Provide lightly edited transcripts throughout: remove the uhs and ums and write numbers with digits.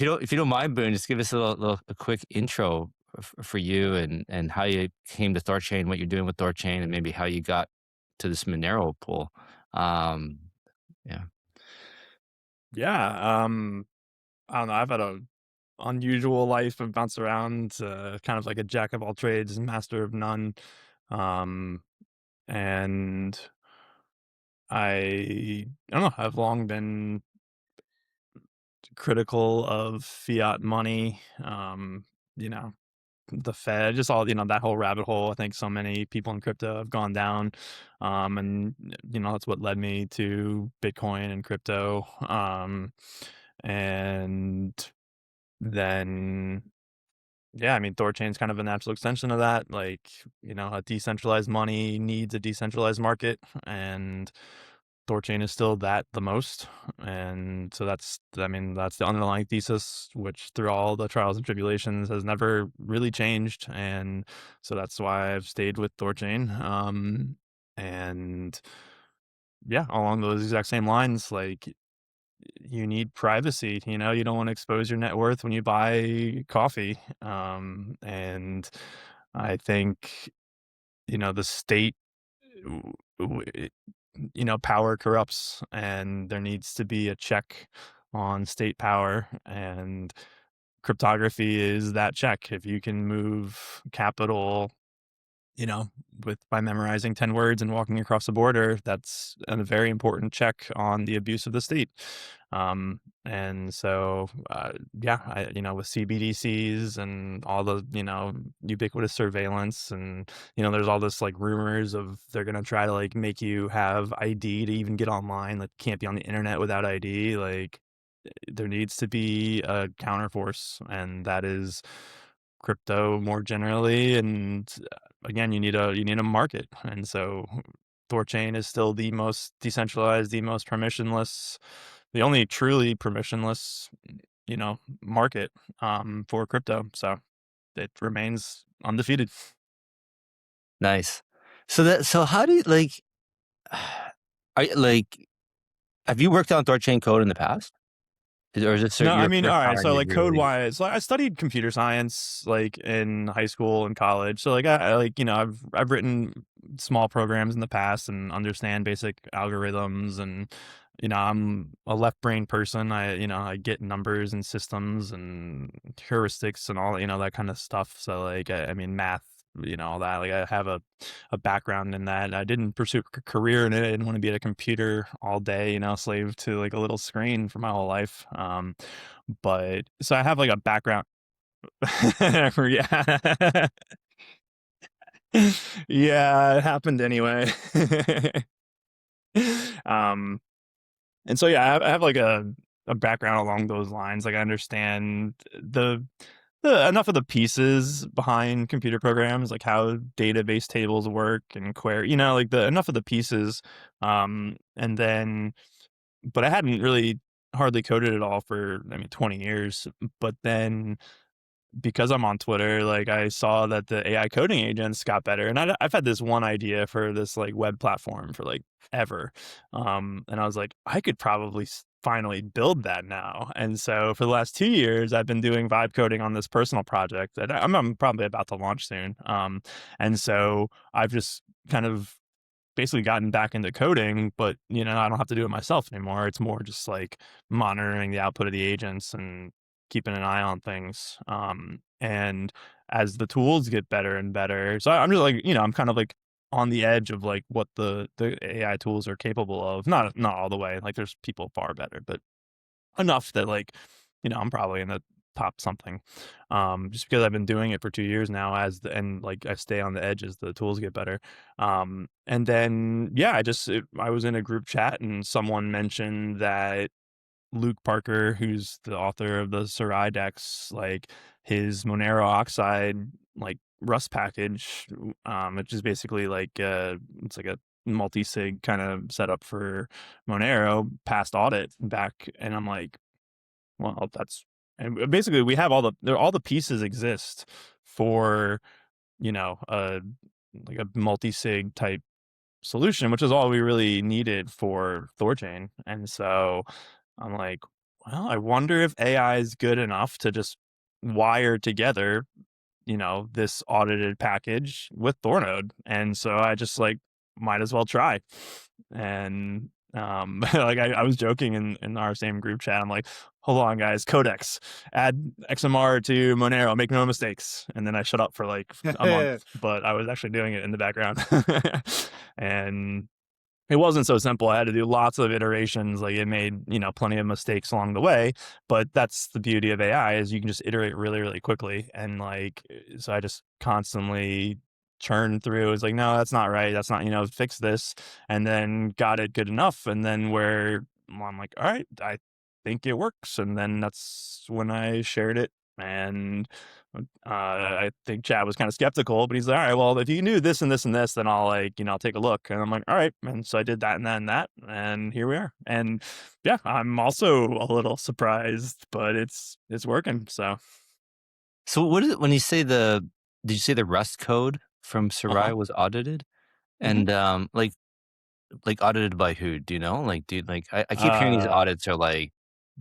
if you don't mind, Boone, just give us a quick intro for you and how you came to THORChain, what you're doing with THORChain, and maybe how you got to this Monero pool. Um, yeah. Yeah, I don't know. I've had a unusual life. I've bounced around, kind of like a jack of all trades, master of none. Um, and I don't know. I've long been critical of fiat money. You know, the Fed, just all that whole rabbit hole. I think so many people in crypto have gone down, and that's what led me to Bitcoin and crypto. And then Yeah, I mean, THORChain's kind of a natural extension of that. Like, a decentralized money needs a decentralized market, and THORChain is still that the most. And so I mean, that's the underlying thesis, which through all the trials and tribulations has never really changed. And so that's why I've stayed with THORChain. And yeah, along those exact same lines, like you need privacy, you don't want to expose your net worth when you buy coffee. And I think, the state, w- w- it- power corrupts, and there needs to be a check on state power. And cryptography is that check. If you can move capital, you know, by memorizing 10 words and walking across the border, that's a very important check on the abuse of the state. And so, yeah, with CBDCs and all the, ubiquitous surveillance, and, there's all this like rumors of they're going to try to like make you have ID to even get online, like can't be on the internet without ID. Like there needs to be a counterforce, and that is crypto more generally. And again, you need a market. And so THORChain is still the most decentralized, the most permissionless, the only truly permissionless, market for crypto. So it remains undefeated. Nice. So how do you like? Like, have you worked on THORChain code in the past, or is this No, I your mean, first all right. time So, you're like, code really? wise, like, I studied computer science, like, in high school and college. So, like, I like, I've written small programs in the past and understand basic algorithms. And, I'm a left brain person. I get numbers and systems and heuristics and all, that kind of stuff. So, like, I mean, math, all that. Like, I have a background in that. I didn't pursue a career in it. I didn't want to be at a computer all day, slave to like a little screen for my whole life. But so I have like a background. Yeah. Yeah, it happened anyway. Um, and so yeah, I have like a background along those lines. Like I understand the enough of the pieces behind computer programs, like how database tables work and query, like the enough of the pieces. And then but I hadn't really hardly coded at all for, I mean, 20 years. But then because I'm on Twitter, like I saw that the AI coding agents got better, and I've had this one idea for this like web platform for like ever. And I was like, I could probably finally build that now. And so for the last 2 years, I've been doing vibe coding on this personal project that I'm probably about to launch soon. And so I've just kind of basically gotten back into coding, but I don't have to do it myself anymore. It's more just like monitoring the output of the agents and keeping an eye on things. And as the tools get better and better, so I'm just like, I'm kind of like on the edge of like what the AI tools are capable of. Not all the way. Like there's people far better, but enough that like, I'm probably in the top something. Just because I've been doing it for 2 years now, and like I stay on the edge as the tools get better. And then yeah, I was in a group chat and someone mentioned that Luke Parker, who's the author of the Sarai decks, like his Monero oxide like Rust package, which is basically like it's like a multi-sig kind of setup for Monero, passed audit back. And I'm like, well, that's, and basically we have all the pieces exist for, like a multi-sig type solution, which is all we really needed for THORChain. And so I'm like, well, I wonder if AI is good enough to just wire together, this audited package with Thornode. And so I just like might as well try. And like I was joking in our same group chat. I'm like, hold on, guys, Codex, add XMR to Monero, make no mistakes. And then I shut up for like a month, but I was actually doing it in the background. And it wasn't so simple. I had to do lots of iterations. Like it made, plenty of mistakes along the way, but that's the beauty of AI is you can just iterate really, really quickly. And like, so I just constantly churned through. It's like, no, that's not right. That's not, fix this. And then got it good enough. And then where I'm like, all right, I think it works. And then that's when I shared it. And I think Chad was kind of skeptical, but he's like, all right, well, if you knew this and this and this, then I'll like, I'll take a look. And I'm like, all right. And so I did that and that and that. And here we are. And yeah, I'm also a little surprised, but it's working. So So what is it when you say did you say the Rust code from uh-huh. Sarai was audited? hmm And, like audited by who? Do you know? Like, dude, like I keep hearing these Uh audits are like,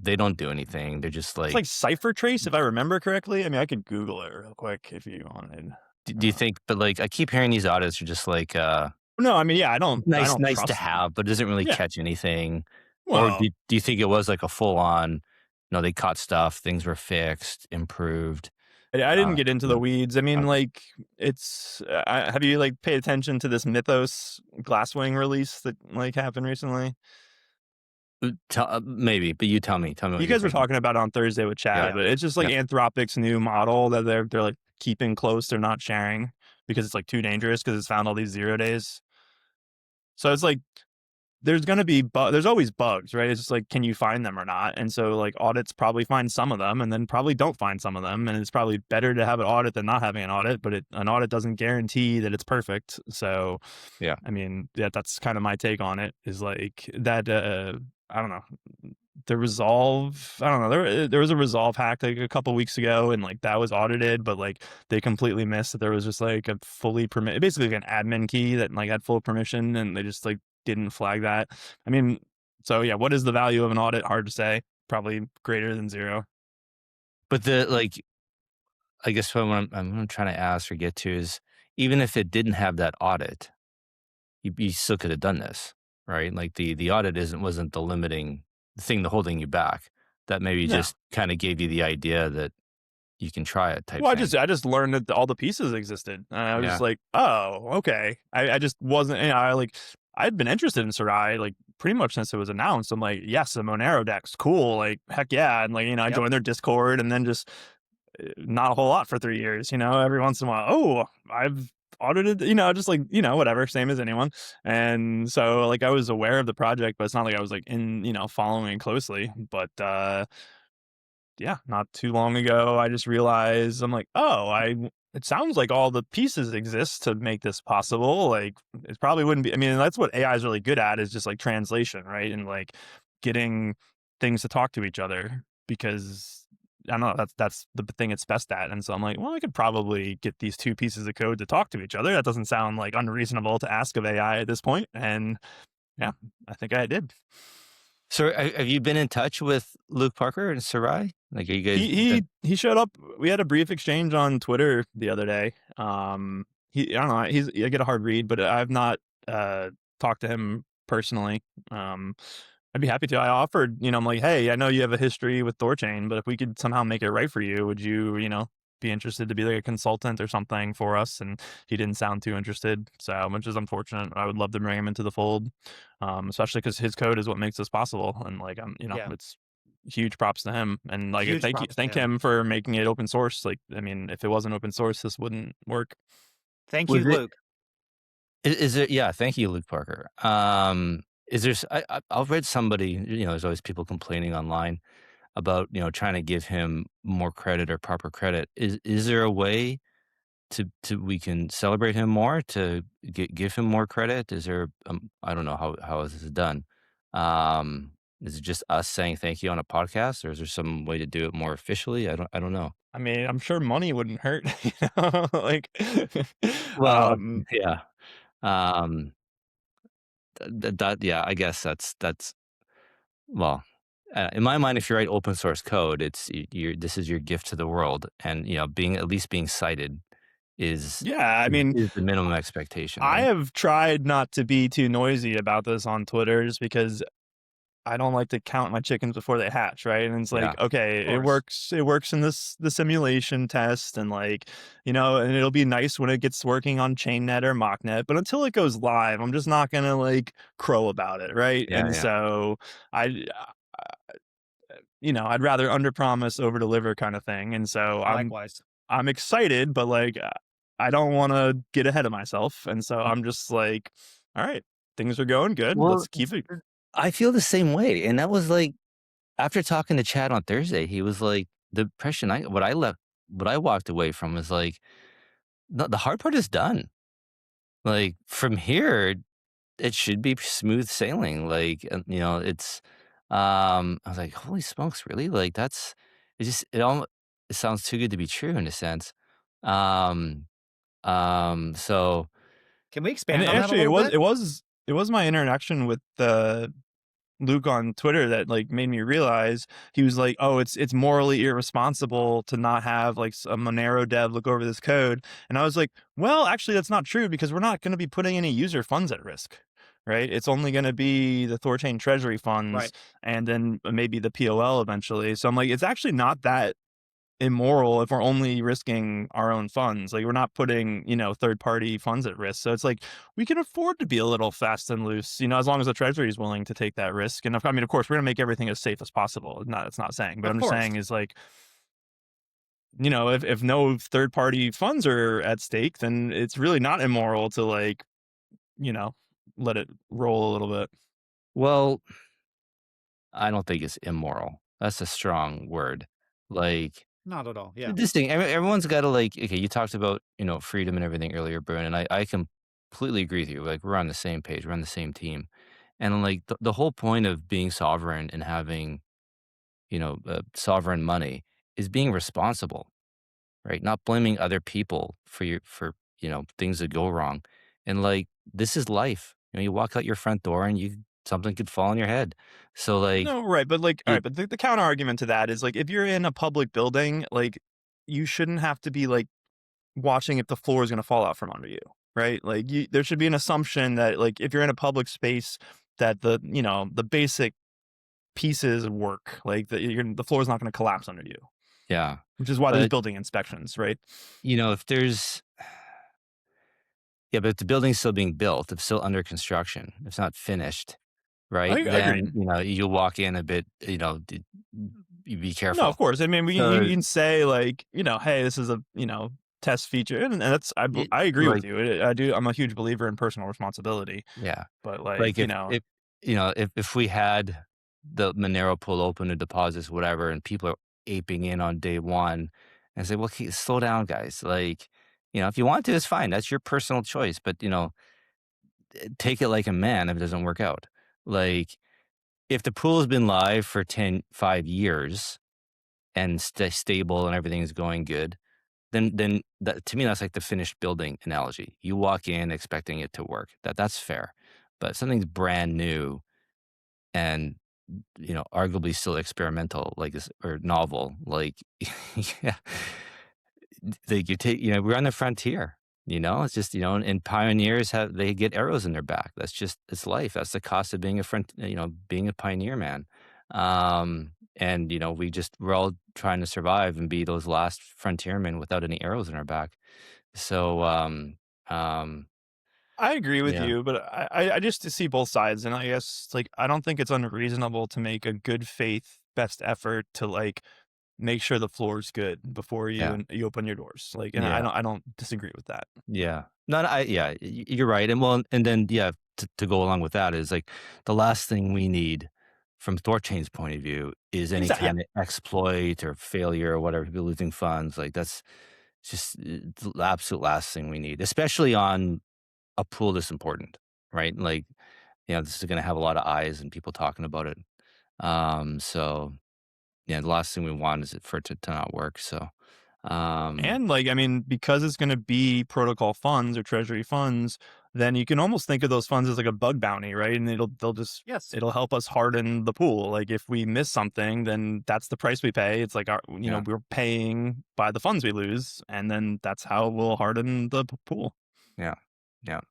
they don't do anything. They're just it's like, like Cipher Trace, if I remember correctly. I mean, I could Google it real quick if you wanted. do you Uh, think, but like I keep hearing these audits are just like, no, I mean, yeah, I don't nice to trust them. have, but it doesn't really Yeah. catch anything. Or Well, do you think it was like a full on, no, they caught stuff, things were fixed, improved? I didn't get into the Mm, weeds. I mean, okay. like, it's have you, like, paid attention to this Mythos Glasswing release that, like, happened recently? Maybe, but you tell me what You you're guys were thinking. talking about it on Thursday with Yeah. Chad, but it's just, like, Yep. Anthropic's new model that they're, like, keeping close, they're not sharing because it's, like, too dangerous because it's found all these 0 days. So it's like there's gonna be there's always bugs, right? It's just like, can you find them or not? And so, like, audits probably find some of them and then probably don't find some of them, and it's probably better to have an audit than not having an audit, but an audit doesn't guarantee that it's perfect. So, Yeah. I mean, yeah, that's kinda my take on it is, like, that, I don't know, the Resolve I don't know, there was a Resolve hack, like, a couple weeks ago, and, like, that was audited, but, like, they completely missed that there was just, like, a fully basically, like, an admin key that, like, had full permission, and they just, like, didn't flag that. I mean, so yeah, what is the value of an audit? Hard to say. Probably greater than 0. But the like, I guess what I'm trying to ask or get to is, even if it didn't have that audit, you still could have done this, right? Like the audit wasn't the limiting thing, the holding you back. That maybe No. just kind of gave you the idea that you can try it type Well, thing. I just learned that all the pieces existed, and I was just Yeah. like, "Oh, okay." I just wasn't, I'd been interested in Sarai, like, pretty much since it was announced. I'm like, "Yes, the Monero deck's cool, like, heck yeah," and, like, I Yep. joined their Discord and then just, not a whole lot for 3 years, every once in a while, "Oh, I've audited," just like, whatever, same as anyone, and so, like, I was aware of the project, but it's not like I was, like, following it closely, but, yeah, not too long ago, I just realized I'm like, "Oh, it sounds like all the pieces exist to make this possible." Like, it probably wouldn't be I mean, that's what AI is really good at is just, like, translation, right? And, like, getting things to talk to each other because I don't know, that's the thing it's best at, and so I'm like, "Well, I could probably get these 2 pieces of code to talk to each other." That doesn't sound, like, unreasonable to ask of AI at this point, and yeah, I think I did. So have you been in touch with Luke Parker and Sarai? Like, are you guys? He showed up. We had a brief exchange on Twitter the other day. I don't know. I get a hard read, but I've not talked to him personally. Um, I'd be happy to. I offered, I'm like, hey, I know you have a history with THORChain, but if we could somehow make it right for you, would you, be interested to be like a consultant or something for us? And he didn't sound too interested, so which is unfortunate. I would love to bring him into the fold, especially because his code is what makes this possible. And like, Yeah, it's huge props to him. And like, huge props to thank him. him for making it open source. Like, I mean, if it wasn't open source, this wouldn't work. Thank Was you, it? Luke. Is it? Yeah. Thank you, Luke Parker. Is there? I've read somebody. There's always people complaining online about trying to give him more credit or proper credit. Is there a way to we can celebrate him more, to give him more credit? Is there? I don't know how this is done. Is it just us saying thank you on a podcast, or is there some way to do it more officially? I don't know. I mean, I'm sure money wouldn't hurt, like, Well, um, yeah. Um, that yeah. I guess that's well. In my mind, if you write open source code, it's this is your gift to the world, and being at least being cited is Yeah, I mean, is the minimum expectation, I right? have tried not to be too noisy about this on Twitter just because I don't like to count my chickens before they hatch, right? And it's Yeah, like, of okay, course. it works in the simulation test and like, and it'll be nice when it gets working on ChainNet or MockNet, but until it goes live, I'm just not gonna like crow about it, right? Yeah, And yeah. so I I'd rather underpromise, overdeliver kind of thing. And so Likewise. I'm excited, but like I don't want to get ahead of myself. And so I'm just like, all right, things are going good. Well, Let's keep it. I feel the same way, and that was like after talking to Chad on Thursday, he was like, the impression what I walked away from was like, no, the hard part is done. Like from here, it should be smooth sailing. Like, I was like, holy smokes, really? Like it sounds too good to be true in a sense. Um, so Can we And expand on that a actually, little bit? it was my interaction with Luke on Twitter that like made me realize he was like, "Oh, it's morally irresponsible to not have like a Monero dev look over this code." And I was like, "Well, actually, that's not true because we're not going to be putting any user funds at risk, right? It's only going to be the THORChain treasury funds Right. and then maybe the POL eventually." So I'm like, it's actually not that immoral if we're only risking our own funds. Like we're not putting, third party funds at risk. So it's like we can afford to be a little fast and loose, as long as the treasury is willing to take that risk. And I mean, of course, we're gonna make everything as safe as possible. Not it's not saying, but Of I'm just course. saying is like, if no third party funds are at stake, then it's really not immoral to like, you know, let it roll a little bit. well, I don't think it's immoral. That's a strong word. Like Not at all. Yeah. this thing, everyone's got to like. Okay, you talked about freedom and everything earlier, Boone, and I completely agree with you. Like we're on the same page, we're on the same team, and like the whole point of being sovereign and having sovereign money is being responsible, right? Not blaming other people for things that go wrong, and like this is life. You walk out your front door and something could fall on your head. So like No, right, but like, all it, right, but the counter argument to that is like, if you're in a public building, like, you shouldn't have to be like watching if the floor is going to fall out from under you, right? Like, there should be an assumption that like if you're in a public space, that the basic pieces work, like the floor is not going to collapse under you, yeah, which is why there's but building inspections, right? if there's yeah, but if the building's still being built, if it's still under construction, if it's not finished, right? I agreed. Then, you'll walk in a bit, you be No, of careful. course. I mean, you So, can say like, hey, this is a test feature, and that's it I agree with like, you. I do. I'm a huge believer in personal responsibility, yeah, but like like if we had the Monero pool open to deposits, whatever, and people are aping in on day one and say, well, okay, slow down, guys. Like, if you want to, it's fine. That's your personal choice. But, take it like a man if it doesn't work out. Like, if the pool has been live for 5 years and stable and everything is going good, then that, to me, that's like the finished building analogy. You walk in expecting it to work. That's fair. But if something's brand new and arguably still experimental, like this or novel, like yeah, like we're on the frontier. It's just and pioneers they get arrows in their back. That's just it's life. That's the cost of being being a pioneer, man. And we're all trying to survive and be those last frontiermen without any arrows in our back. So um, I agree with yeah, you, but I just see both sides, and I guess like I don't think it's unreasonable to make a good faith best effort to like make sure the floor is good before yeah, you open your doors. Like, and yeah. I don't disagree with that. Yeah. No, no, you're right, and well, and then, yeah, to go along with that is, like, the last thing we need from THORChain's point of view is any Exactly. Yeah. kind of exploit or failure or whatever, people losing funds, like, that's just the absolute last thing we need, especially on a pool this important, right? Like, this is gonna have a lot of eyes and people talking about it. So, yeah, the last thing we want is it for it to not work, so, Um, And like, I mean, because it's going to be protocol funds or treasury funds, then you can almost think of those funds as like a bug bounty, right? And Yes. it'll help us harden the pool. Like if we miss something, then that's the price we pay. It's like yeah, we're paying by the funds we lose, and then that's how we'll harden the pool. yeah, yeah.